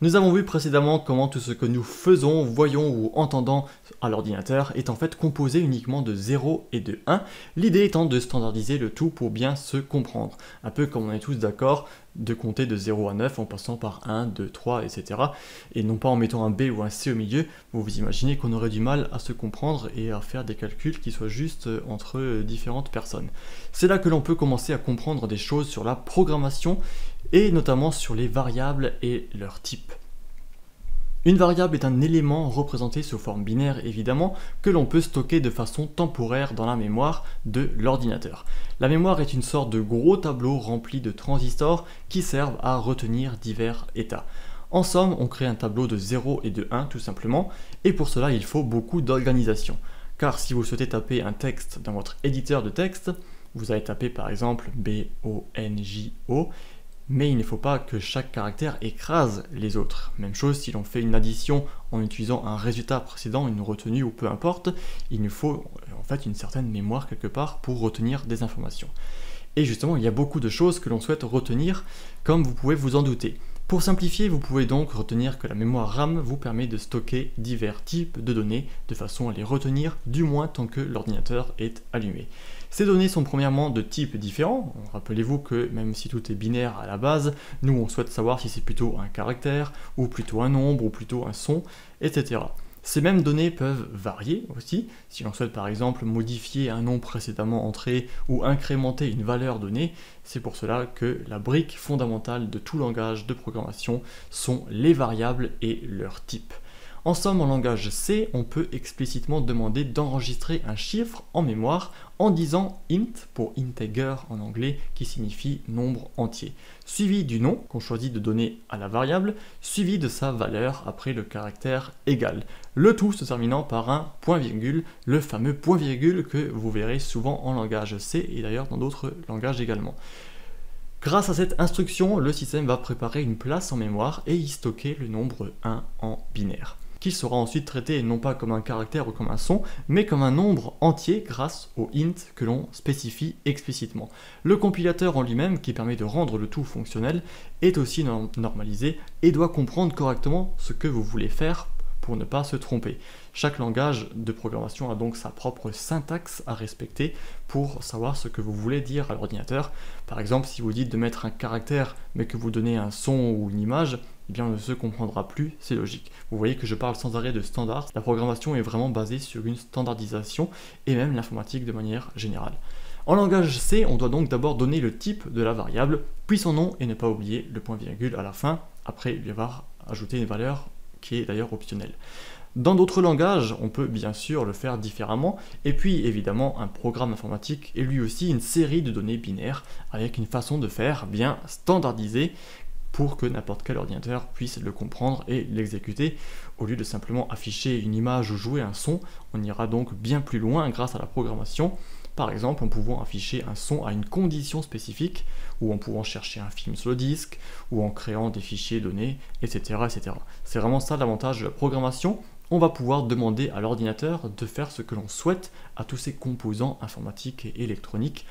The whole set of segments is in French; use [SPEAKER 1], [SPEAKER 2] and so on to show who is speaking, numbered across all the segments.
[SPEAKER 1] Nous avons vu précédemment comment tout ce que nous faisons, voyons ou entendons à l'ordinateur est en fait composé uniquement de 0 et de 1, l'idée étant de standardiser le tout pour bien se comprendre. Un peu comme on est tous d'accord de compter de 0 à 9 en passant par 1, 2, 3, etc. Et non pas en mettant un B ou un C au milieu, vous vous imaginez qu'on aurait du mal à se comprendre et à faire des calculs qui soient justes entre différentes personnes. C'est là que l'on peut commencer à comprendre des choses sur la programmation et notamment sur les variables et leurs types. Une variable est un élément représenté sous forme binaire évidemment que l'on peut stocker de façon temporaire dans la mémoire de l'ordinateur. La mémoire est une sorte de gros tableau rempli de transistors qui servent à retenir divers états. En somme, on crée un tableau de 0 et de 1 tout simplement, et pour cela il faut beaucoup d'organisation. Car si vous souhaitez taper un texte dans votre éditeur de texte, vous allez taper par exemple B-O-N-J-O, mais il ne faut pas que chaque caractère écrase les autres. Même chose si l'on fait une addition en utilisant un résultat précédent, une retenue ou peu importe, il nous faut en fait une certaine mémoire quelque part pour retenir des informations. Et justement, il y a beaucoup de choses que l'on souhaite retenir, comme vous pouvez vous en douter. Pour simplifier, vous pouvez donc retenir que la mémoire RAM vous permet de stocker divers types de données de façon à les retenir du moins tant que l'ordinateur est allumé. Ces données sont premièrement de types différents. Rappelez-vous que même si tout est binaire à la base, nous on souhaite savoir si c'est plutôt un caractère, ou plutôt un nombre, ou plutôt un son, etc. Ces mêmes données peuvent varier aussi, si l'on souhaite par exemple modifier un nom précédemment entré ou incrémenter une valeur donnée, c'est pour cela que la brique fondamentale de tout langage de programmation sont les variables et leurs types. En somme, en langage C, on peut explicitement demander d'enregistrer un chiffre en mémoire en disant int pour integer en anglais qui signifie nombre entier, suivi du nom qu'on choisit de donner à la variable, suivi de sa valeur après le caractère égal. Le tout se terminant par un point-virgule, le fameux point-virgule que vous verrez souvent en langage C et d'ailleurs dans d'autres langages également. Grâce à cette instruction, le système va préparer une place en mémoire et y stocker le nombre 1 en binaire, qui sera ensuite traité non pas comme un caractère ou comme un son, mais comme un nombre entier grâce au int que l'on spécifie explicitement. Le compilateur en lui-même, qui permet de rendre le tout fonctionnel, est aussi normalisé et doit comprendre correctement ce que vous voulez faire pour ne pas se tromper. Chaque langage de programmation a donc sa propre syntaxe à respecter pour savoir ce que vous voulez dire à l'ordinateur. Par exemple, si vous dites de mettre un caractère mais que vous donnez un son ou une image, eh bien on ne se comprendra plus, c'est logique. Vous voyez que je parle sans arrêt de standards. La programmation est vraiment basée sur une standardisation et même l'informatique de manière générale. En langage C, on doit donc d'abord donner le type de la variable, puis son nom et ne pas oublier le point-virgule à la fin, après lui avoir ajouté une valeur qui est d'ailleurs optionnelle. Dans d'autres langages, on peut bien sûr le faire différemment, et puis évidemment un programme informatique est lui aussi une série de données binaires avec une façon de faire bien standardisée pour que n'importe quel ordinateur puisse le comprendre et l'exécuter. Au lieu de simplement afficher une image ou jouer un son, on ira donc bien plus loin grâce à la programmation. Par exemple, en pouvant afficher un son à une condition spécifique, ou en pouvant chercher un film sur le disque, ou en créant des fichiers donnés, etc. etc. C'est vraiment ça l'avantage de la programmation. On va pouvoir demander à l'ordinateur de faire ce que l'on souhaite à tous ces composants informatiques et électroniques.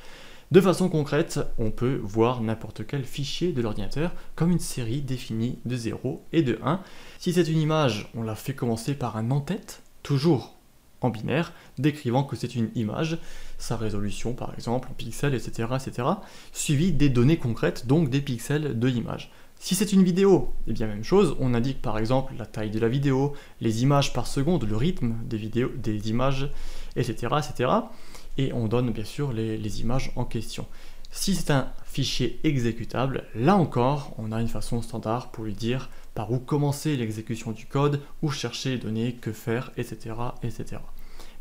[SPEAKER 1] De façon concrète, on peut voir n'importe quel fichier de l'ordinateur comme une série définie de 0 et de 1. Si c'est une image, on la fait commencer par un en-tête, toujours en binaire, décrivant que c'est une image, sa résolution par exemple en pixels, etc., etc., suivi des données concrètes, donc des pixels de l'image. Si c'est une vidéo, eh bien même chose, on indique par exemple la taille de la vidéo, les images par seconde, le rythme des vidéos, des images, etc., etc., et on donne bien sûr les images en question. Si c'est un fichier exécutable, là encore, on a une façon standard pour lui dire par où commencer l'exécution du code, où chercher les données, que faire, etc., etc.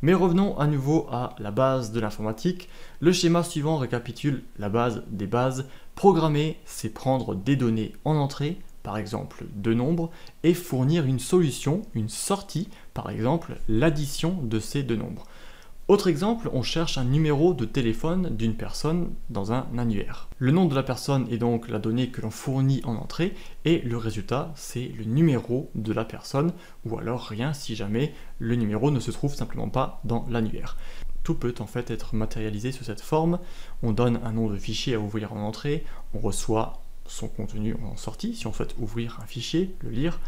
[SPEAKER 1] Mais revenons à nouveau à la base de l'informatique. Le schéma suivant récapitule la base des bases. Programmer, c'est prendre des données en entrée, par exemple deux nombres, et fournir une solution, une sortie, par exemple l'addition de ces deux nombres. Autre exemple, on cherche un numéro de téléphone d'une personne dans un annuaire. Le nom de la personne est donc la donnée que l'on fournit en entrée et le résultat c'est le numéro de la personne ou alors rien si jamais le numéro ne se trouve simplement pas dans l'annuaire. Tout peut en fait être matérialisé sous cette forme. On donne un nom de fichier à ouvrir en entrée, on reçoit son contenu en sortie, si on souhaite ouvrir un fichier, le lire.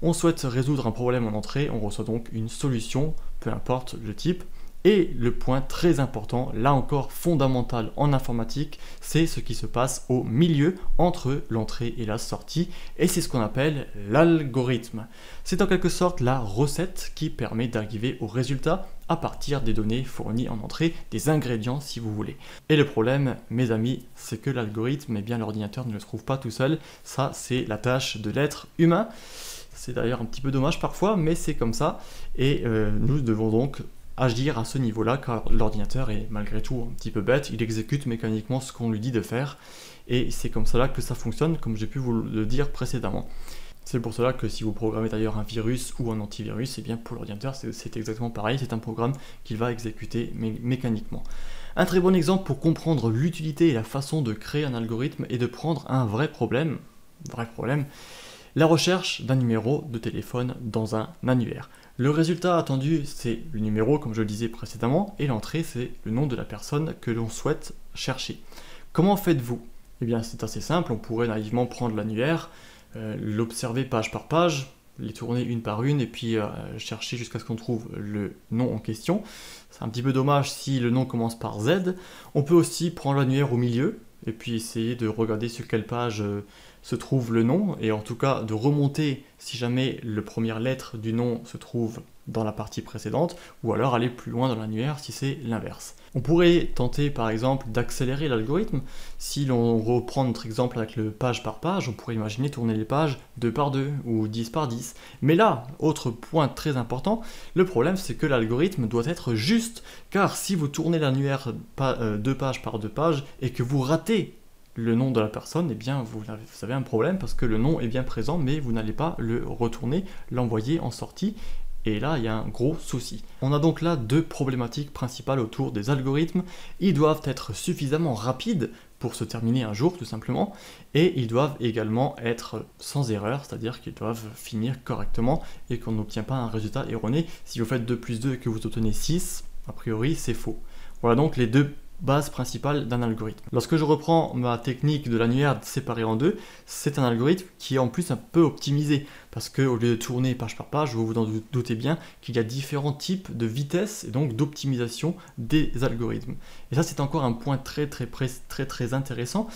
[SPEAKER 1] On souhaite résoudre un problème en entrée, on reçoit donc une solution, peu importe le type. Et le point très important, là encore fondamental en informatique, c'est ce qui se passe au milieu entre l'entrée et la sortie, et c'est ce qu'on appelle l'algorithme. C'est en quelque sorte la recette qui permet d'arriver au résultat à partir des données fournies en entrée, des ingrédients si vous voulez. Et le problème, mes amis, c'est que l'algorithme, eh bien l'ordinateur ne le trouve pas tout seul, ça c'est la tâche de l'être humain. C'est d'ailleurs un petit peu dommage parfois, mais c'est comme ça, et nous devons donc agir à ce niveau-là, car l'ordinateur est malgré tout un petit peu bête, il exécute mécaniquement ce qu'on lui dit de faire, et c'est comme cela que ça fonctionne, comme j'ai pu vous le dire précédemment. C'est pour cela que si vous programmez d'ailleurs un virus ou un antivirus, et bien pour l'ordinateur c'est exactement pareil, c'est un programme qu'il va exécuter mécaniquement. Un très bon exemple pour comprendre l'utilité et la façon de créer un algorithme est de prendre un vrai problème, la recherche d'un numéro de téléphone dans un annuaire. Le résultat attendu, c'est le numéro, comme je le disais précédemment, et l'entrée, c'est le nom de la personne que l'on souhaite chercher. Comment faites-vous? Eh bien, c'est assez simple, on pourrait naïvement prendre l'annuaire, l'observer page par page, les tourner une par une, et puis chercher jusqu'à ce qu'on trouve le nom en question. C'est un petit peu dommage si le nom commence par Z. On peut aussi prendre l'annuaire au milieu, et puis essayer de regarder sur quelle page se trouve le nom, et en tout cas de remonter si jamais la première lettre du nom se trouve dans la partie précédente, ou alors aller plus loin dans l'annuaire si c'est l'inverse. On pourrait tenter par exemple d'accélérer l'algorithme. Si l'on reprend notre exemple avec le page par page, on pourrait imaginer tourner les pages 2 par 2 ou 10 par 10. Mais là, autre point très important, le problème c'est que l'algorithme doit être juste, car si vous tournez l'annuaire 2 pages par 2 pages et que vous ratez le nom de la personne, eh bien vous avez un problème parce que le nom est bien présent, mais vous n'allez pas le retourner, l'envoyer en sortie, et là il y a un gros souci. On a donc là deux problématiques principales autour des algorithmes. Ils doivent être suffisamment rapides pour se terminer un jour tout simplement, et ils doivent également être sans erreur, c'est-à-dire qu'ils doivent finir correctement et qu'on n'obtient pas un résultat erroné. Si vous faites 2 plus 2 et que vous obtenez 6, a priori c'est faux. Voilà donc les deux base principale d'un algorithme. Lorsque je reprends ma technique de l'annuaire séparé en deux, c'est un algorithme qui est en plus un peu optimisé, parce qu'au lieu de tourner page par page, vous vous en doutez bien qu'il y a différents types de vitesse et donc d'optimisation des algorithmes. Et ça c'est encore un point très intéressant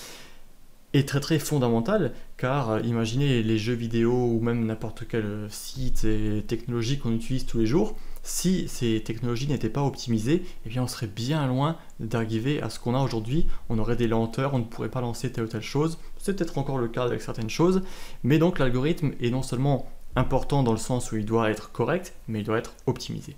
[SPEAKER 1] et très fondamental, car imaginez les jeux vidéo ou même n'importe quel site et technologie qu'on utilise tous les jours. Si ces technologies n'étaient pas optimisées, eh bien on serait bien loin d'arriver à ce qu'on a aujourd'hui. On aurait des lenteurs, on ne pourrait pas lancer telle ou telle chose. C'est peut-être encore le cas avec certaines choses, mais donc l'algorithme est non seulement important dans le sens où il doit être correct, mais il doit être optimisé.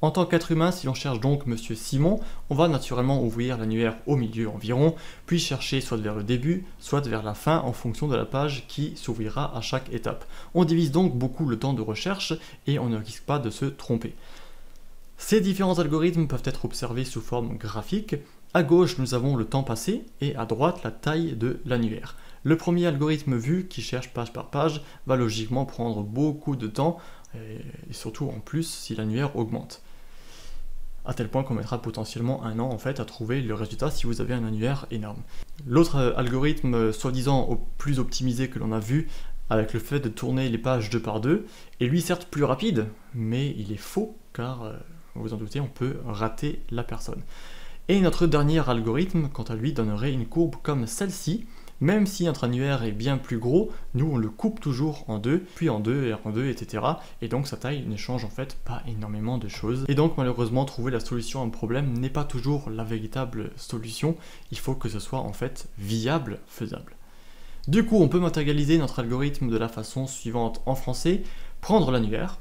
[SPEAKER 1] En tant qu'être humain, si l'on cherche donc Monsieur Simon, on va naturellement ouvrir l'annuaire au milieu environ, puis chercher soit vers le début, soit vers la fin en fonction de la page qui s'ouvrira à chaque étape. On divise donc beaucoup le temps de recherche et on ne risque pas de se tromper. Ces différents algorithmes peuvent être observés sous forme graphique. À gauche, nous avons le temps passé et à droite, la taille de l'annuaire. Le premier algorithme vu, qui cherche page par page, va logiquement prendre beaucoup de temps, et surtout en plus si l'annuaire augmente. À tel point qu'on mettra potentiellement 1 an en fait à trouver le résultat si vous avez un annuaire énorme. L'autre algorithme soi-disant plus optimisé que l'on a vu, avec le fait de tourner les pages 2 par 2, est lui certes plus rapide, mais il est faux car, vous vous en doutez, on peut rater la personne. Et notre dernier algorithme, quant à lui, donnerait une courbe comme celle-ci. Même si notre annuaire est bien plus gros, nous on le coupe toujours en deux, puis en deux, et en deux, etc. Et donc sa taille ne change en fait pas énormément de choses. Et donc malheureusement, trouver la solution à un problème n'est pas toujours la véritable solution. Il faut que ce soit en fait viable, faisable. Du coup, on peut matérialiser notre algorithme de la façon suivante en français. Prendre l'annuaire,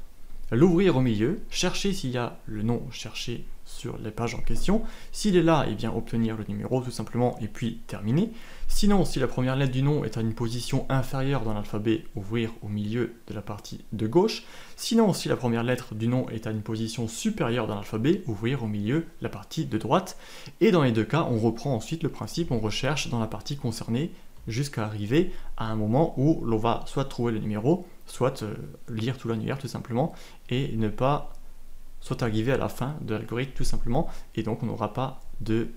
[SPEAKER 1] l'ouvrir au milieu, chercher s'il y a le nom cherché sur les pages en question. S'il est là, eh bien obtenir le numéro tout simplement et puis terminer. Sinon, si la première lettre du nom est à une position inférieure dans l'alphabet, ouvrir au milieu de la partie de gauche. Sinon, si la première lettre du nom est à une position supérieure dans l'alphabet, ouvrir au milieu la partie de droite. Et dans les deux cas, on reprend ensuite le principe, on recherche dans la partie concernée jusqu'à arriver à un moment où l'on va soit trouver le numéro, soit lire tout l'annuaire tout simplement, et ne pas soit arriver à la fin de l'algorithme tout simplement, et donc on n'aura pas de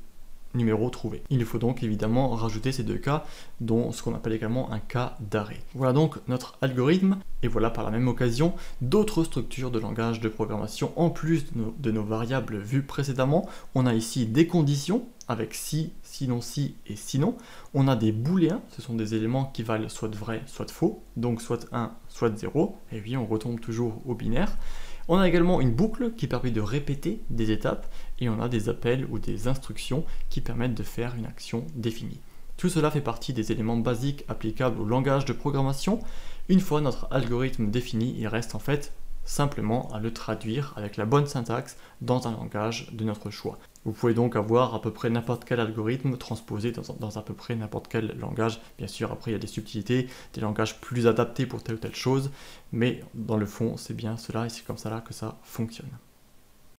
[SPEAKER 1] numéro trouvé. Il faut donc évidemment rajouter ces deux cas, dont ce qu'on appelle également un cas d'arrêt. Voilà donc notre algorithme, et voilà par la même occasion d'autres structures de langage de programmation en plus de nos variables vues précédemment. On a ici des conditions avec si, sinon si et sinon. On a des booléens, ce sont des éléments qui valent soit vrai, soit faux, donc soit 1, soit 0, et oui, on retombe toujours au binaire. On a également une boucle qui permet de répéter des étapes, et on a des appels ou des instructions qui permettent de faire une action définie. Tout cela fait partie des éléments basiques applicables au langage de programmation. Une fois notre algorithme défini, il reste en fait simplement à le traduire avec la bonne syntaxe dans un langage de notre choix. Vous pouvez donc avoir à peu près n'importe quel algorithme transposé dans à peu près n'importe quel langage. Bien sûr, après il y a des subtilités, des langages plus adaptés pour telle ou telle chose, mais dans le fond, c'est bien cela et c'est comme ça là que ça fonctionne.